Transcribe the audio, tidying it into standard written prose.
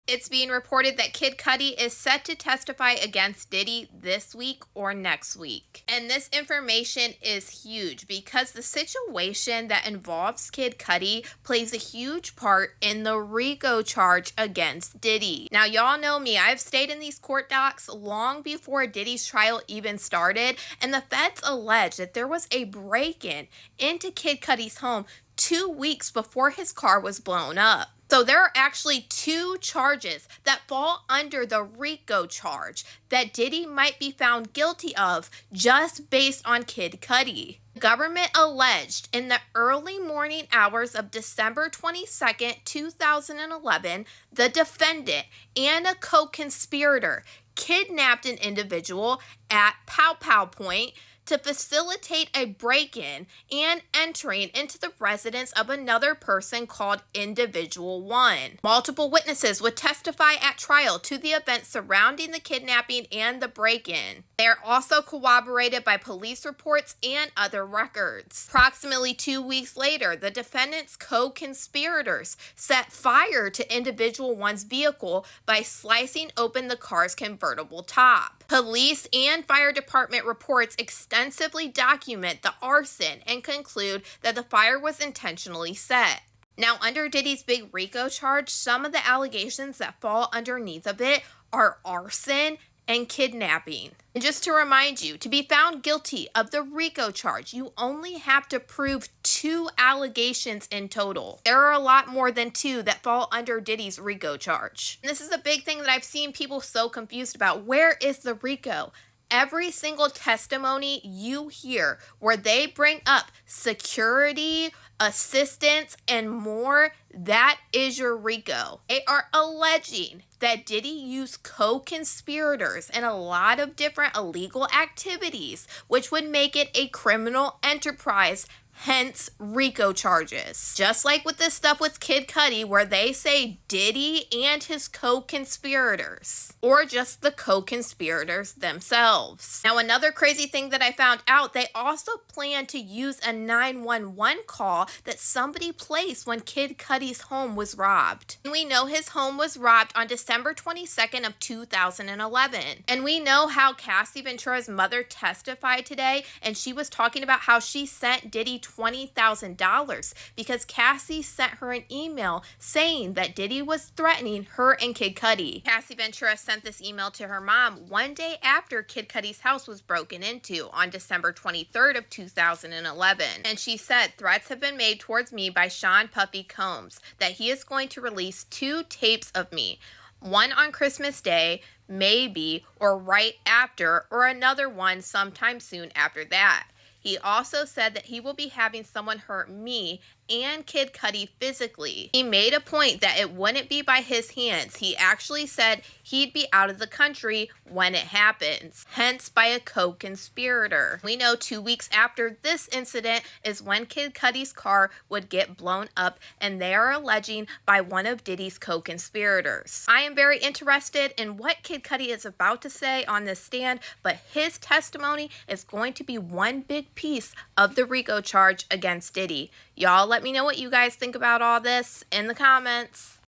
It's being reported that Kid Cudi is set to testify against Diddy this week or next week. And this information is huge because the situation that involves Kid Cudi plays a huge part in the RICO charge against Diddy. Now, y'all know me. I've stayed in these court docs long before Diddy's trial even started, and the feds allege that there was a break-in into Kid Cudi's home 2 weeks before his car was blown up. So there are actually 2 charges that fall under the RICO charge that Diddy might be found guilty of just based on Kid Cudi. The government alleged in the early morning hours of December 22nd, 2011, the defendant and a co-conspirator kidnapped an individual at Pow Pow Point to facilitate a break-in and entering into the residence of another person called Individual 1. Multiple witnesses would testify at trial to the events surrounding the kidnapping and the break-in. They are also corroborated by police reports and other records. Approximately 2 weeks later, the defendant's co-conspirators set fire to Individual 1's vehicle by slicing open the car's convertible top. Police and fire department reports extensively document the arson and conclude that the fire was intentionally set. Now, under Diddy's big RICO charge, some of the allegations that fall underneath of it are arson and kidnapping. And just to remind you, to be found guilty of the RICO charge, you only have to prove 2 allegations in total. There are a lot more than 2 that fall under Diddy's RICO charge. And this is a big thing that I've seen people so confused about. Where is the RICO? Every single testimony you hear where they bring up security, assistance, and more, that is your RICO. They are alleging that Diddy used co-conspirators in a lot of different illegal activities, which would make it a criminal enterprise, hence RICO charges. Just like with this stuff with Kid Cudi, where they say Diddy and his co-conspirators, or just the co-conspirators themselves. Now, another crazy thing that I found out, they also plan to use a 911 call that somebody placed when Kid Cudi's home was robbed. And we know his home was robbed on December 22nd of 2011. And we know how Cassie Ventura's mother testified today, and she was talking about how she sent Diddy $20,000 because Cassie sent her an email saying that Diddy was threatening her and Kid Cudi. Cassie Ventura sent this email to her mom one day after Kid Cudi's house was broken into on December 23rd of 2011. And she said, "Threats have been made towards me by Sean Puffy Combs that he is going to release 2 tapes of me. One on Christmas Day, maybe, or right after, or another one sometime soon after that. He also said that he will be having someone hurt me and Kid Cudi physically. He made a point that it wouldn't be by his hands. He actually said he'd be out of the country when it happens, hence by a co-conspirator." We know 2 weeks after this incident is when Kid Cudi's car would get blown up, and they are alleging by one of Diddy's co-conspirators. I am very interested in what Kid Cudi is about to say on this stand, but his testimony is going to be one big piece of the RICO charge against Diddy. Y'all let me know what you guys think about all this in the comments.